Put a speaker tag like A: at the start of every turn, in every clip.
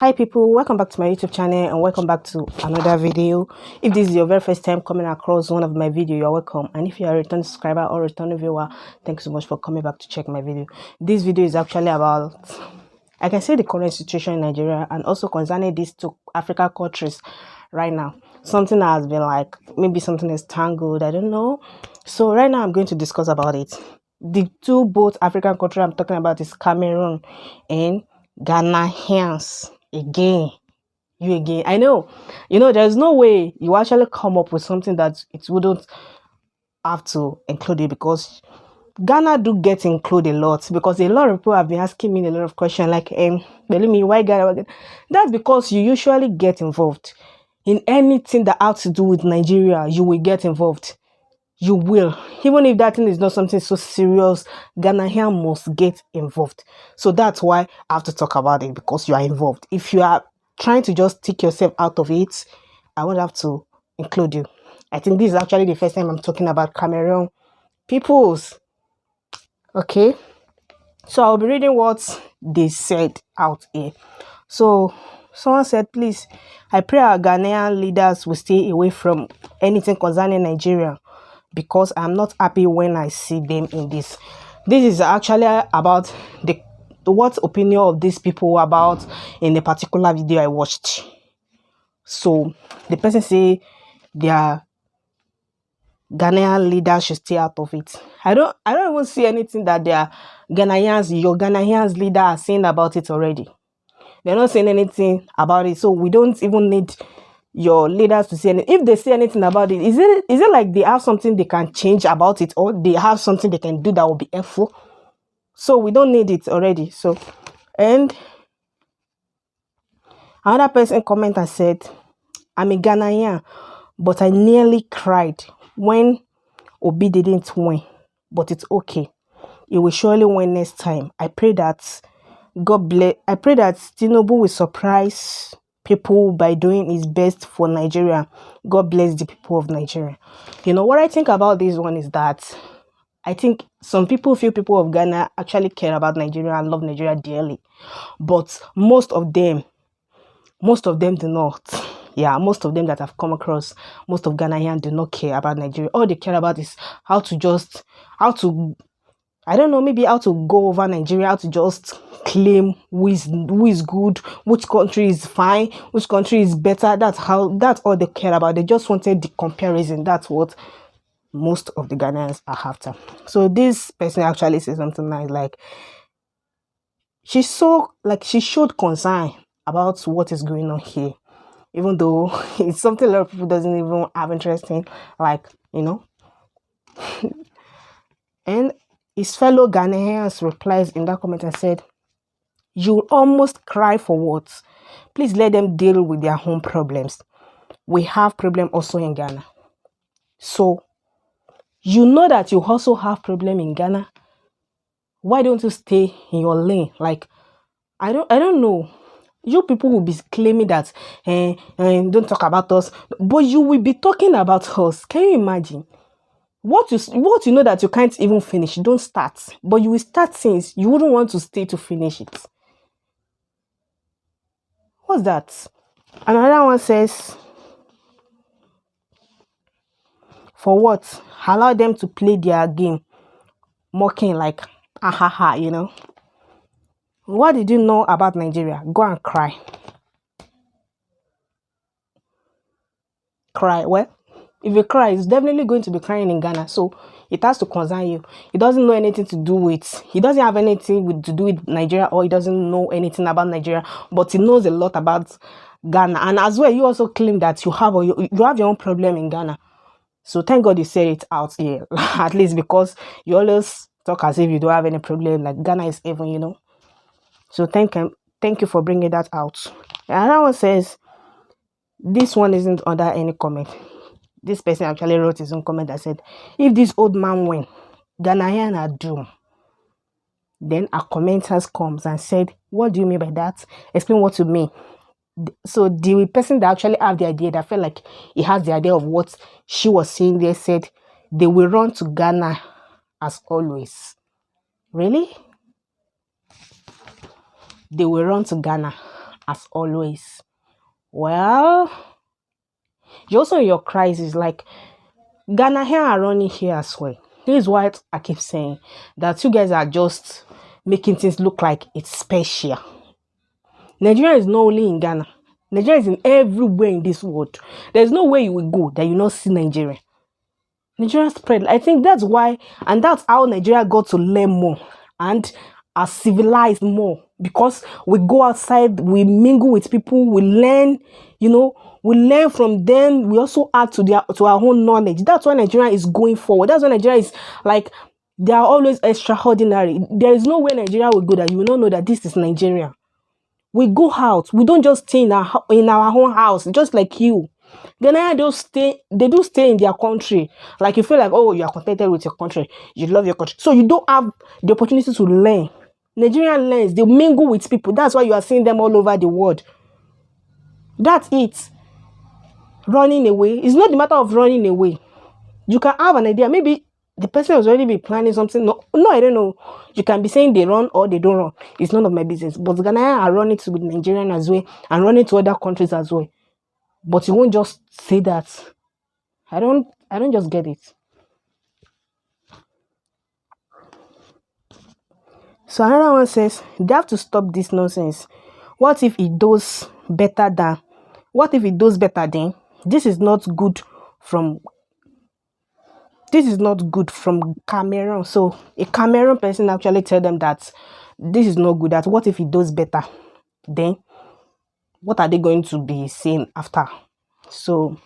A: Hi people, welcome back to my YouTube channel and welcome back to another video. If this is your very first time coming across one of my videos, you're welcome. And if you're a return subscriber or return viewer, thank you so much for coming back to check my video. This video is actually about, I can say, the current situation in Nigeria and also concerning these two African countries right now. Something that has been like, maybe something is tangled, I don't know. So right now I'm going to discuss about it. The two both African countries I'm talking about is Cameroon and Ghana. Hence again, I know, there's no way you actually come up with something that it wouldn't have to include it, because Ghana do get included a lot, because a lot of people have been asking me a lot of questions like, Pelumi, why Ghana? That's because you usually get involved in anything that has to do with Nigeria. You will get involved. You will, even if that thing is not something so serious. Ghanaian must get involved. So that's why I have to talk about it, because you are involved. If you are trying to just take yourself out of it, I won't have to include you. I think this is actually the first time I'm talking about Cameroon peoples. Okay, so I'll be reading what they said out here. So someone said, please, I pray our Ghanaian leaders will stay away from anything concerning Nigeria, because I'm not happy when I see them in this. This is actually about the what opinion of these people about in the particular video I watched. So the person say their Ghanaian leaders should stay out of it. I don't even see anything that your Ghanaians leader are saying about it already. They're not saying anything about it, so we don't even need your leaders to say anything. If they say anything about it, is it like they have something they can change about it, or they have something they can do that will be helpful? So we don't need it already. So, and another person comment and said, I'm a Ghanaian, but I nearly cried when Obi didn't win, but it's okay. It will surely win next time. I pray that Tinubu will surprise people by doing his best for Nigeria. God bless the people of Nigeria. What I think about this one is that I think some people feel people of Ghana actually care about Nigeria and love Nigeria dearly, but most of them do not. Yeah, most of them that I've come across, most of Ghanaians do not care about Nigeria. All they care about is how to I don't know, maybe how to go over Nigeria, how to just claim who is good, which country is fine, which country is better. That's all they care about. They just wanted the comparison. That's what most of the Ghanaians are after. So this person actually said something nice, like she showed concern about what is going on here, even though it's something a lot of people doesn't even have interest in, and his fellow Ghanaians replies in that comment and said, you almost cry for what? Please let them deal with their own problems. We have problem also in Ghana. So, you know that you also have problem in Ghana. Why don't you stay in your lane? Like, I don't know. You people will be claiming that don't talk about us, but you will be talking about us. Can you imagine? What you know that you can't even finish, don't start. But you will start things you wouldn't want to stay to finish it. What's that? Another one says, for what? Allow them to play their game, mocking like, ahaha, What did you know about Nigeria? Go and cry. Cry. Well, if you cry, it's definitely going to be crying in Ghana. So it has to concern you. He doesn't know anything to do with, he doesn't have anything to do with Nigeria, or he doesn't know anything about Nigeria, but he knows a lot about Ghana. And as well, you also claim that you have your own problem in Ghana. So thank God you said it out here, at least, because you always talk as if you don't have any problem, like Ghana is even, So thank you for bringing that out. Another one says, this one isn't under any comment. This person actually wrote his own comment that said, if this old man win, Ghanaian are doomed. Then a commenter comes and said, what do you mean by that? Explain what you mean. So the person that actually have the idea, that felt like he has the idea of what she was saying there, said they will run to Ghana as always. Really? They will run to Ghana as always. Well, you're also in your crisis. Like, Ghana here are running here as well. This is what I keep saying, that you guys are just making things look like it's special. Nigeria is not only in Ghana. Nigeria is in everywhere in this world. There's no way you will go that you not see Nigeria. Nigeria spread. I think that's why, and that's how Nigeria got to learn more and are civilized more, because we go outside, we mingle with people, we learn, we learn from them. We also add to our own knowledge. That's why Nigeria is going forward. That's why Nigeria is like, they are always extraordinary. There is no way Nigeria will go that you will not know that this is Nigeria. We go out. We don't just stay in our own house, just like you. Ghanaians they do stay in their country. Like, you feel like, oh, you are contented with your country, you love your country, so you don't have the opportunity to learn. Nigerian learns, they mingle with people. That's why you are seeing them all over the world. That's it. Running away, it's not the matter of running away. You can have an idea, maybe the person has already been planning something. No, I don't know. You can be saying they run or they don't run. It's none of my business. But Ghanaians are running to Nigerian as well, and running to other countries as well. But you won't just say that. I don't just get it. So another one says, they have to stop this nonsense. What if it does better than? What if it does better than? This is not good from Cameroon. So a Cameroon person actually tell them that this is not good. That what if it does better? Then what are they going to be saying after? So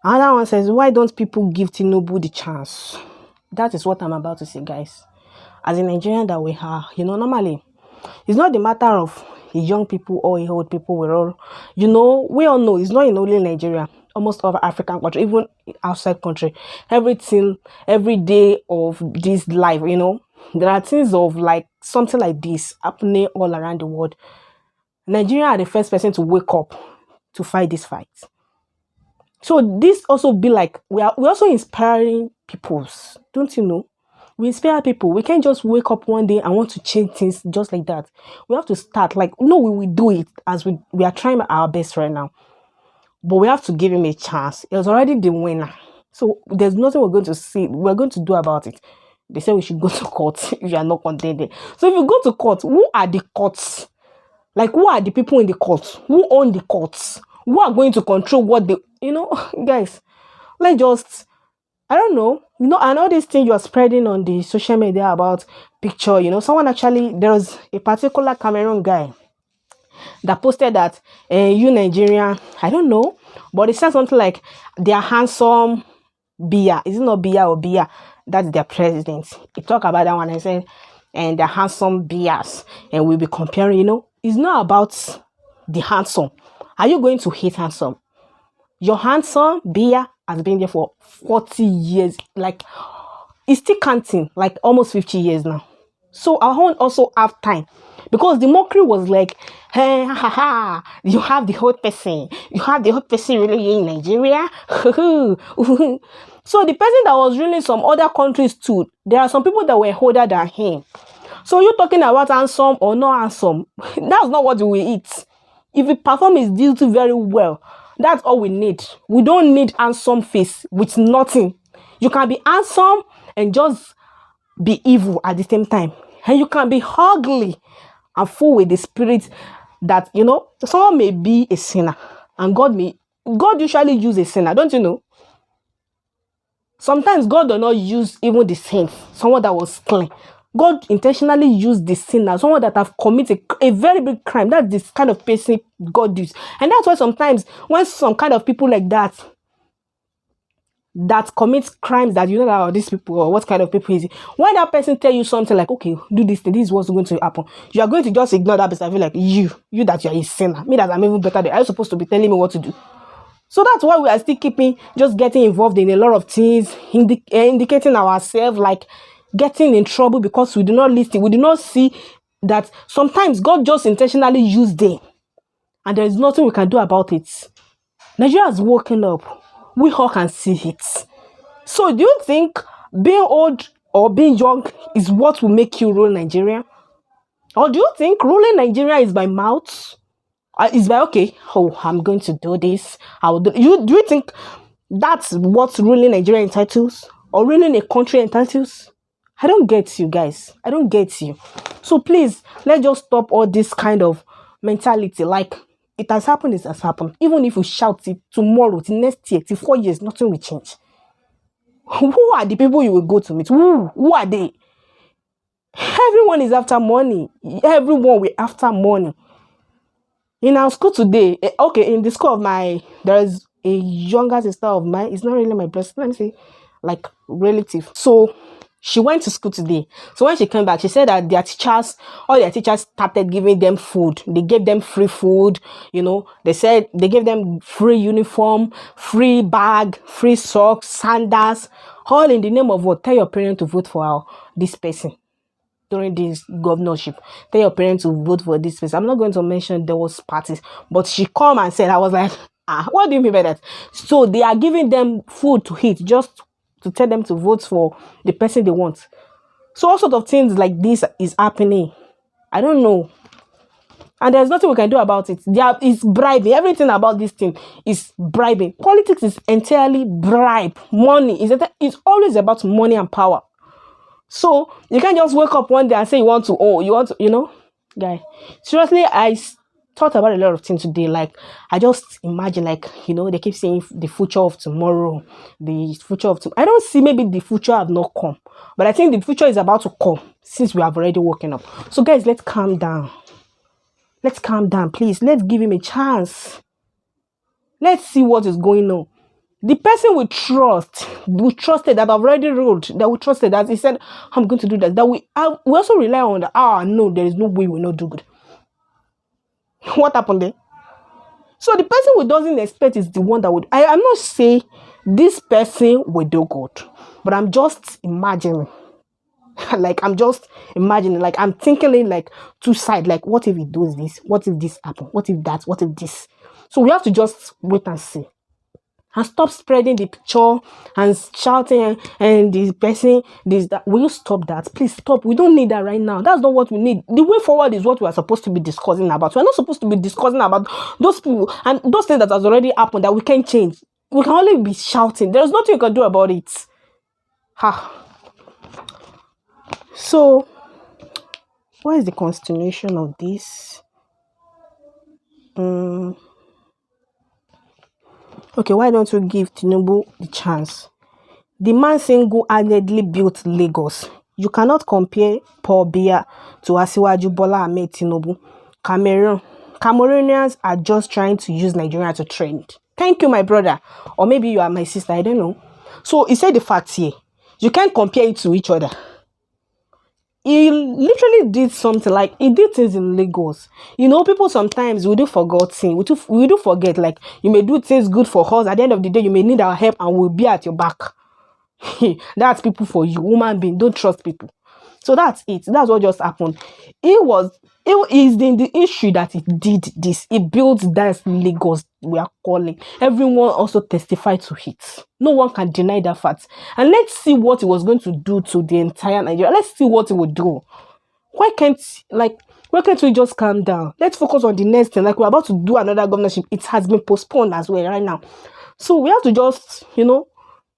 A: another one says, why don't people give Tinubu the chance? That is what I'm about to say, guys. As a Nigerian that we are, normally it's not the matter of young people or old people. We're all, we all know it's not in only Nigeria. Almost all African country, even outside country, everything, every day of this life, there are things of like something like this happening all around the world. Nigeria are the first person to wake up to fight this fight. So this also be like, we're also inspiring peoples, don't you know? We inspire people. We can't just wake up one day and want to change things just like that. We have to start, like, no, we will do it as we are trying our best right now. But we have to give him a chance. He was already the winner. So there's nothing we're going to do about it. They say we should go to court if you are not contented. So if you go to court, who are the courts? Like, who are the people in the courts? Who own the courts? Who are going to control what they, guys, let's just, I don't know. I know this thing you are spreading on the social media about picture, someone actually, there was a particular Cameroon guy that posted that you Nigerian, I don't know, but it said something like, they are handsome Biya. Is it not Biya or Biya? That's their president. He talked about that one and said, and they're handsome Biyas, and we'll be comparing, it's not about the handsome. Are you going to hate handsome? Your handsome Biya has been there for 40 years. Like, it's still counting, like almost 50 years now. So I won't also have time, because the mockery was like, hey, you have the hot person. You have the hot person really in Nigeria. So the person that was ruling some other countries too, there are some people that were older than him. So you're talking about handsome or not handsome? That's not what we eat. If we perform his duty very well, that's all we need. We don't need handsome face with nothing. You can be handsome and just be evil at the same time. And you can be ugly and full with the spirit that, someone may be a sinner. And God usually use a sinner, don't you know? Sometimes God does not use even the saint, someone that was clean. God intentionally used the sinner, someone that have committed a very big crime. That's the kind of person God uses. And that's why sometimes when some kind of people like that commits crimes that these people, or what kind of people is it? When that person tell you something like, okay, do this thing, this is what's going to happen, you are going to just ignore that person. I feel like you that you are a sinner, me that I'm even better than, are you supposed to be telling me what to do? So that's why we are still getting involved in a lot of things, indicating ourselves, like getting in trouble because we do not listen. We do not see that sometimes God just intentionally used them, and there is nothing we can do about it. Nigeria has woken up. We all can see it. So do you think being old or being young is what will make you rule Nigeria? Or do you think ruling Nigeria is by mouth? Is by okay? Oh, I'm going to do this. I will do. Do you think that's what ruling Nigeria entitles, or ruling a country entitles? I don't get you guys. I don't get you. So please, let's just stop all this kind of mentality. Like, it has happened, it has happened. Even if we shout it tomorrow, till next year, till 4 years, nothing will change. Who are the people you will go to meet? Who are they? Everyone is after money. Everyone will after money. In our school today, okay, in the school of there is a younger sister of mine. It's not really my blood, let me say, like, relative. So she went to school today. So when she came back, she said that all their teachers started giving them food. They gave them free food. You know, they said they gave them free uniform, free bag, free socks, sandals, all in the name of what? Tell your parents to vote for this person during this governorship. Tell your parents to vote for this person. I'm not going to mention those parties, but she come and said, I was like, what do you mean by that? So they are giving them food to eat just to tell them to vote for the person they want. So all sorts of things like this is happening. I don't know. And there's nothing we can do about it. It's bribing. Everything about this thing is bribing. Politics is entirely bribe. Money. It's always about money and power. So you can't just wake up one day and say you want to, you know, guy. Seriously, I thought about a lot of things today. Like, I just imagine, like, you know, they keep saying the future of tomorrow, I don't see, maybe the future have not come, but I think the future is about to come since we have already woken up. So guys, let's calm down. Let's calm down, please. Let's give him a chance. Let's see what is going on. The person we trusted, that I've already ruled, that we trusted, that he said, I'm going to do that, we also rely on that, no, there is no way we will not do good. What happened there? So the person who doesn't expect is the one that would. I'm not saying this person will do good, but I'm just imagining. Like, I'm thinking like two sides. Like, what if he does this? What if this happens? What if that? What if this? So we have to just wait and see. And stop spreading the picture and shouting and this person, that. Will you stop that? Please stop. We don't need that right now. That's not what we need. The way forward is what we are supposed to be discussing about. We're not supposed to be discussing about those people and those things that has already happened that we can't change. We can only be shouting. There's nothing you can do about it. So, what is the continuation of this? Okay, why don't we give Tinubu the chance? The man single-handedly built Lagos. You cannot compare Paul Biya to Asiwaju Bola Ahmed Tinubu. Cameroonians are just trying to use Nigeria to trend. Thank you, my brother. Or maybe you are my sister, I don't know. So, he said the facts here. You can't compare it to each other. He literally did something, like, he did things in Lagos. You know, people sometimes, we do forget, like, you may do things good for us. At the end of the day, you may need our help and we'll be at your back. That's people for you, human being. Don't trust people. So that's it. That's what just happened. It is the issue that he did this. He built that Lagos we are calling. Everyone also testified to it. No one can deny that fact. And let's see what he was going to do to the entire Nigeria. Let's see what he would do. Why can't we just calm down? Let's focus on the next thing. Like, we're about to do another governorship. It has been postponed as well right now. So we have to just, you know,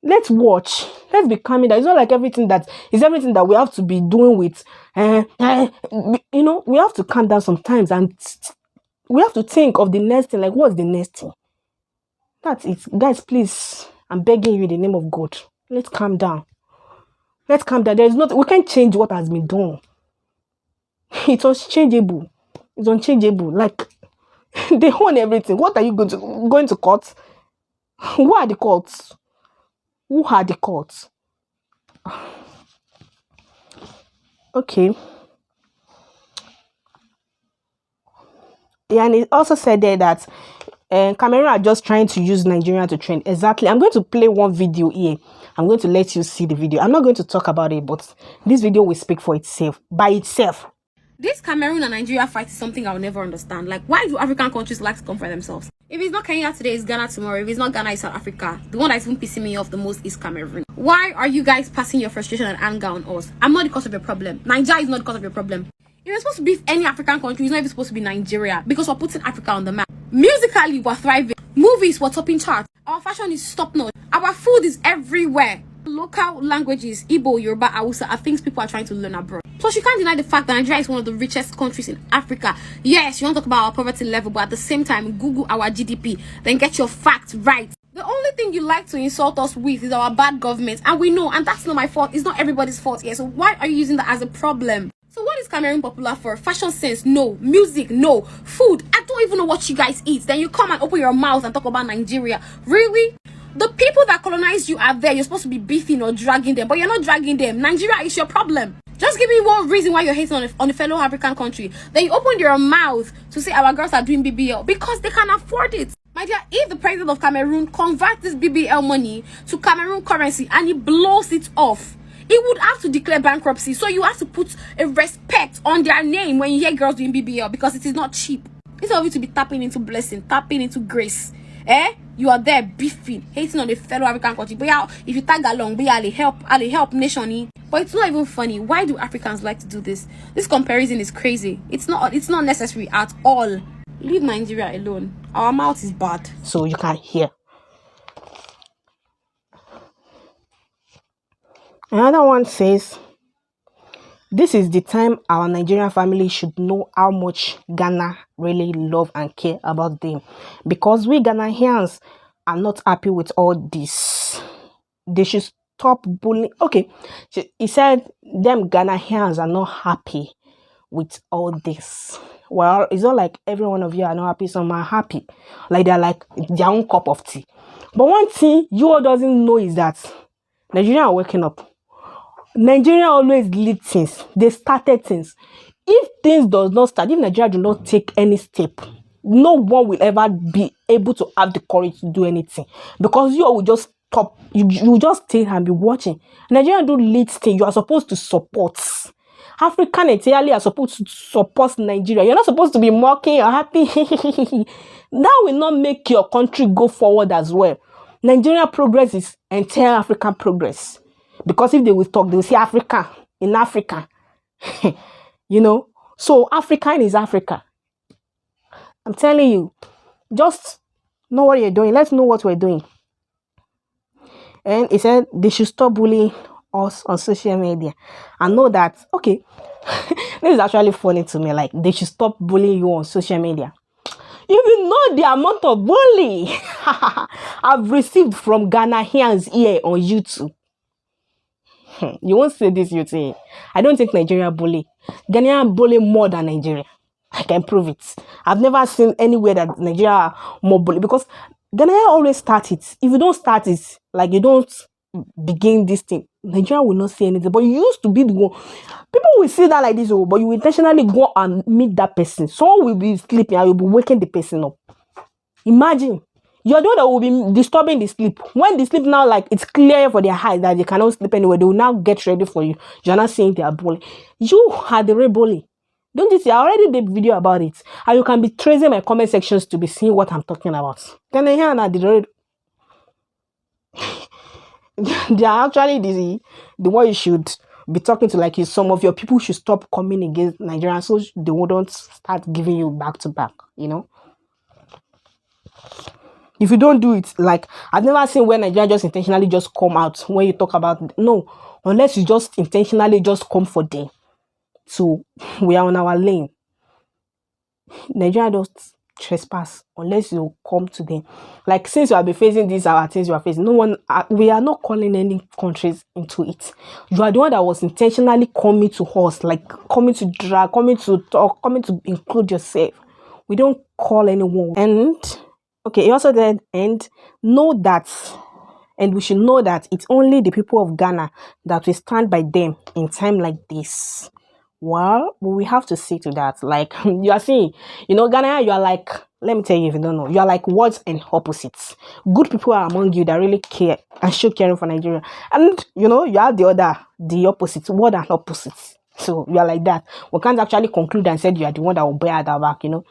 A: let's watch. Let's be calming down. It's not like everything that we have to be doing with, you know, we have to calm down sometimes and we have to think of the next thing. Like, what's the next thing? That's it. Guys, please, I'm begging you in the name of God. Let's calm down. Let's calm down. We can't change what has been done. It's unchangeable. It's unchangeable. Like, they own everything. What are you going to court? Who are the courts? Who are the courts? Okay. Yeah, and it also said there that Cameroon are just trying to use Nigeria to trend. Exactly. I'm going to play one video here. I'm going to let you see the video. I'm not going to talk about it, but this video will speak for itself, by itself.
B: This Cameroon and Nigeria fight is something I'll never understand. Like, why do African countries like to come for themselves? If it's not Kenya today, it's Ghana tomorrow. If it's not Ghana, it's South Africa. The one that's even pissing me off the most is Cameroon. Why are you guys passing your frustration and anger on us? I'm not the cause of your problem. Nigeria is not the cause of your problem. If you're supposed to be any African country, it's not even supposed to be Nigeria because we're putting Africa on the map. Musically, we're thriving. Movies, we're topping charts. Our fashion is top notch. Our food is everywhere. Local languages, Igbo, Yoruba, Hausa, are things people are trying to learn abroad. Plus, you can't deny the fact that Nigeria is one of the richest countries in Africa. Yes, you want to talk about our poverty level, but at the same time, Google our GDP, then get your facts right. The only thing you like to insult us with is our bad government, and we know, and that's not my fault. It's not everybody's fault here. So why are you using that as a problem? So what is Cameroon popular for? Fashion sense? No. Music? No. Food? I don't even know what you guys eat. Then you come and open your mouth and talk about Nigeria. Really? The people that colonized you are there. You're supposed to be beefing or dragging them, but you're not dragging them. Nigeria is your problem. Just give me one reason why you're hating on a fellow African country. Then you open your mouth to say our girls are doing BBL because they can afford it. My dear, if the president of Cameroon converts this BBL money to Cameroon currency and he blows it off, he would have to declare bankruptcy. So you have to put a respect on their name when you hear girls doing BBL because it is not cheap. Instead of you to be tapping into blessing, tapping into grace, you are there beefing, hating on a fellow African country. But yeah, if you tag along, but yeah, I'll help nation. But it's not even funny. Why do Africans like to do this? This comparison is crazy. It's not necessary at all. Leave Nigeria alone. Our mouth is bad.
A: So you can't hear. Another one says, this is the time our Nigerian family should know how much Ghana really love and care about them. Because we Ghanaians are not happy with all this. They should stop bullying. Okay, he said them Ghanaians are not happy with all this. Well, it's not like every one of you are not happy. Some are happy. Like they're like their own cup of tea. But one thing you all doesn't know is that Nigeria are waking up. Nigeria always lead things. They started things. If things does not start, if Nigeria do not take any step, no one will ever be able to have the courage to do anything. Because you all will just stop. You just stay and be watching. Nigeria do lead things. You are supposed to support. African entirely are supposed to support Nigeria. You're not supposed to be mocking or happy. That will not make your country go forward as well. Nigeria progress is entire African progress. Because if they will talk, they will say Africa in Africa. You know? So African is Africa. I'm telling you. Just know what you're doing. Let's know what we're doing. And he said they should stop bullying us on social media. I know that, okay, this is actually funny to me. Like, they should stop bullying you on social media. You know the amount of bullying I've received from Ghanaians here on YouTube. You won't say this, you think. I don't think Nigeria bully. Ghanaian bully more than Nigeria. I can prove it. I've never seen anywhere that Nigeria more bully. Because Ghanaian always start it. If you don't start it, like you don't begin this thing, Nigeria will not say anything. But you used to be the one. People will see that like this, but you will intentionally go and meet that person. Someone will be sleeping and you'll be waking the person up. Imagine. You're the one that will be disturbing the sleep. When the sleep now, like, it's clear for their eyes that they cannot sleep anywhere, they will now get ready for you. You're not saying they are bullying. You are the real bully. Don't you see? I already did a video about it. And you can be tracing my comment sections to be seeing what I'm talking about. Then here now, they are actually the one you should be talking to. Like, some of your people should stop coming against Nigeria so they wouldn't start giving you back to back, you know? If you don't do it, like, I've never seen where Nigeria just intentionally just come out when you talk about, no, unless you just intentionally just come for them. So, we are on our lane. Nigeria just trespass unless you come to them. Like, since you have been facing these our things you are facing, no one, we are not calling any countries into it. You are the one that was intentionally coming to us, like, coming to drag, coming to talk, coming to include yourself. We don't call anyone. And okay, he also said, and we should know that it's only the people of Ghana that will stand by them in time like this. Well, we have to see to that. Like, you are seeing, you know, Ghana, you are like, let me tell you if you don't know, you are like words and opposites. Good people are among you that really care and show caring for Nigeria. And, you know, you have the opposite, word and opposites. So, you are like that. We can't actually conclude and say you are the one that will bear that back, you know.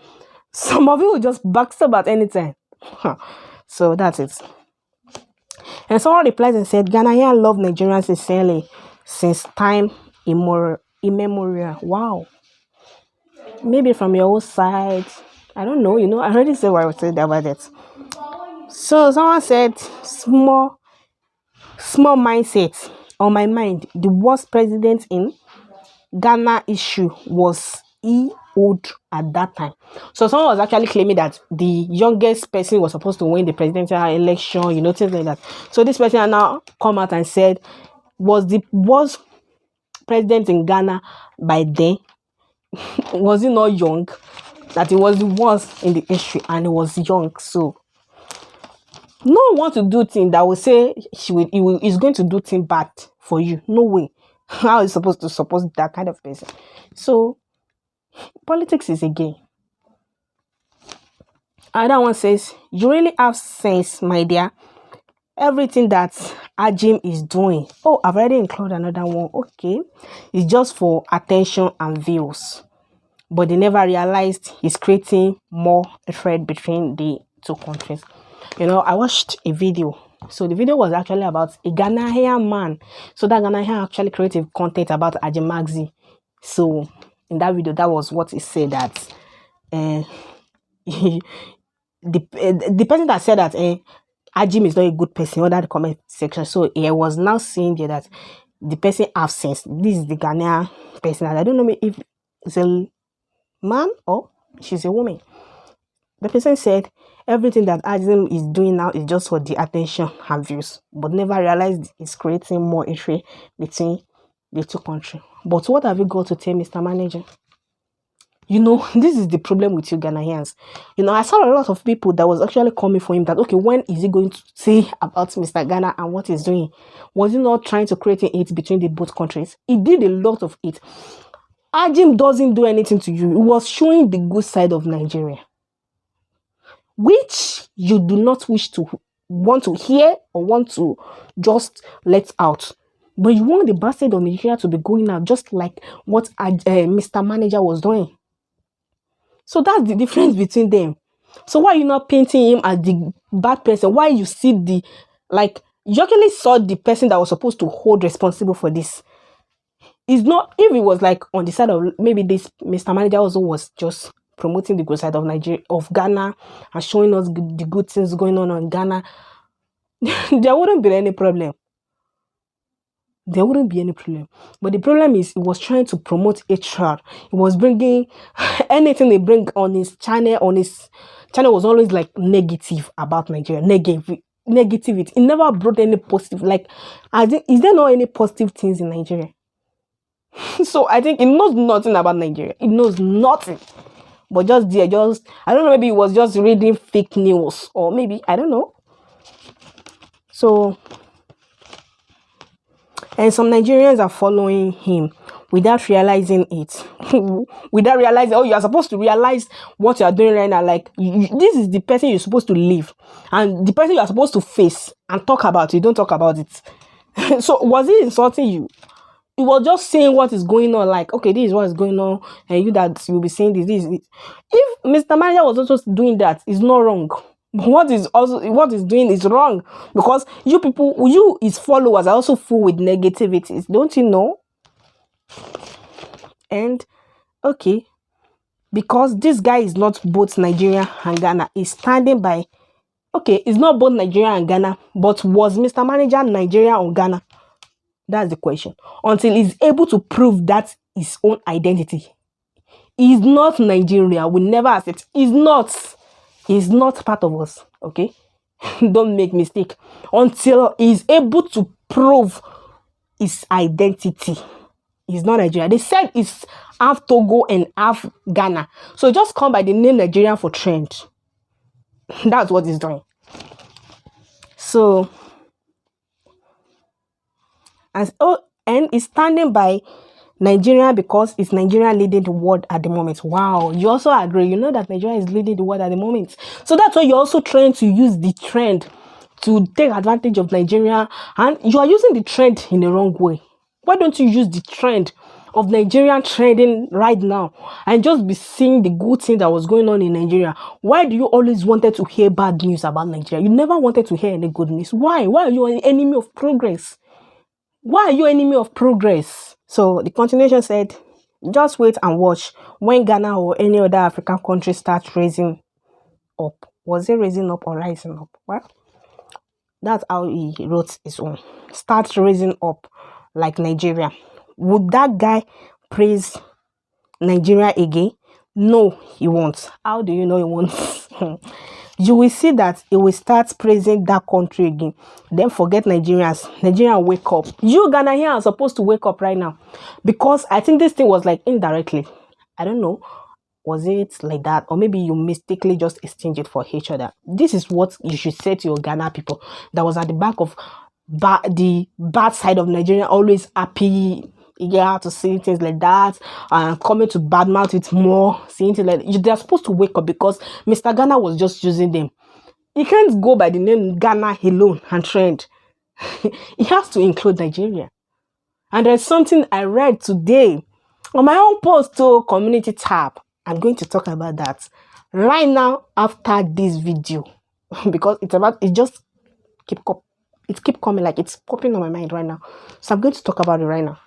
A: Some of you will just backstab at any time. So that's it. And someone replies and said, Ghanaians love Nigerians sincerely since time immemorial. Wow. maybe from your own side. I don't know. I already said what I would say about it. So someone said small mindset. On my mind, the worst president in Ghana issue was old at that time. So someone was actually claiming that the youngest person was supposed to win the presidential election, things like that. So this person now come out and said was president in Ghana by then, was he not young? That he was the worst in the history and he was young. So no one want to do things that will say he's going to do things bad for you. No way. How is supposed to support that kind of person? So politics is a game. Another one says, you really have sense, my dear. Everything that Ajim is doing. Oh, I've already included another one. Okay. It's just for attention and views. But they never realized he's creating more threat between the two countries. I watched a video. So the video was actually about a Ghanaian man. So that Ghanaian actually created content about Ajimagzi. So in that video, that was what he said, that the person that said that Ajim is not a good person under the comment section. So he was now saying there that the person have sense. This is the Ghanaian person. I don't know if it's a man or she's a woman. The person said everything that Ajim is doing now is just for the attention and views, but never realized it's creating more issue between the two countries. But what have you got to tell Mr. Manager? This is the problem with you Ghanaians. I saw a lot of people that was actually coming for him that, okay, when is he going to say about Mr. Ghana and what he's doing? Was he not trying to create an hate between the both countries? He did a lot of it. Ajim doesn't do anything to you. He was showing the good side of Nigeria, which you do not want to hear or want to just let out. But you want the bastard of Nigeria to be going out just like what Mr. Manager was doing. So that's the difference between them. So why are you not painting him as the bad person? Why you see you actually saw the person that was supposed to hold responsible for this. It's not, if it was like on the side of maybe this Mr. Manager also was just promoting the good side of Nigeria, of Ghana, and showing us the good things going on in Ghana, there wouldn't be any problem. There wouldn't be any problem. But the problem is he was trying to promote HR. He was bringing anything they bring on his channel. Was always like negative about Nigeria. Negativity. It never brought any positive. Is there not any positive things in Nigeria? So I think he knows nothing about Nigeria. He knows nothing. But I don't know, maybe he was just reading fake news. Or maybe, I don't know. So, and some Nigerians are following him without realizing it. Without realizing, you are supposed to realize what you are doing right now. This is the person you're supposed to leave. And the person you are supposed to face and talk about. You don't talk about it. So, was he insulting you? He was just saying what is going on. Okay, this is what is going on. And you'll be saying this. If Mr. Manager was also doing that, it's not wrong. What is doing is wrong, because you his followers are also full with negativities, don't you know? And okay, because this guy is not both Nigeria and Ghana, he's standing by. Okay, it's not both Nigeria and Ghana, but was Mr. Manager Nigeria or Ghana? That's the question. Until he's able to prove that his own identity. He's not Nigeria. We never accept. He's not part of us. Okay? Don't make mistake. Until he's able to prove his identity. He's not Nigeria. They said it's half Togo and half Ghana. So just come by the name Nigerian for trend. That's what he's doing. So, and he's standing by Nigeria because it's Nigeria leading the world at the moment. Wow, you also agree? You know that Nigeria is leading the world at the moment. So that's why you're also trying to use the trend to take advantage of Nigeria, and you are using the trend in the wrong way. Why don't you use the trend of Nigerian trending right now and just be seeing the good thing that was going on in Nigeria? Why do you always wanted to hear bad news about Nigeria? You never wanted to hear any good news. Why? Why are you an enemy of progress? Why are you enemy of progress? So the continuation said, Just wait and watch when Ghana or any other African country starts raising up. Was it raising up or rising up? Well, that's how he wrote his own. Start raising up like Nigeria. Would that guy praise Nigeria again? No, he won't. How do you know he won't? You will see that he will start praising that country again. Then forget Nigerians. Nigeria, wake up. You Ghanaians are supposed to wake up right now. Because I think this thing was like indirectly. I don't know. Was it like that? Or maybe you mistakenly just exchange it for each other. This is what you should say to your Ghana people. That was at the back of the bad side of Nigeria, always happy. You get how to see things like that and coming to badmouth it more, seeing things like that. They're supposed to wake up because Mr. Ghana was just using them. He can't go by the name Ghana alone and trend. He has to include Nigeria. And there's something I read today on my own post to community tab. I'm going to talk about that right now after this video because it just keep coming, like it's popping on my mind right now. So I'm going to talk about it right now.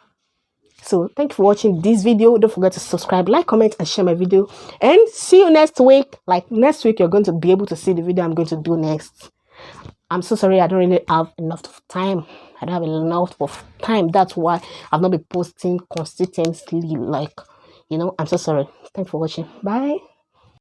A: So thank you for watching this video. Don't forget to subscribe, like, comment, and share my video. And see you next week. Like next week, you're going to be able to see the video I'm going to do next. I'm so sorry I don't really have enough time. I don't have enough of time. That's why I've not been posting consistently. Like, I'm so sorry. Thanks for watching. Bye.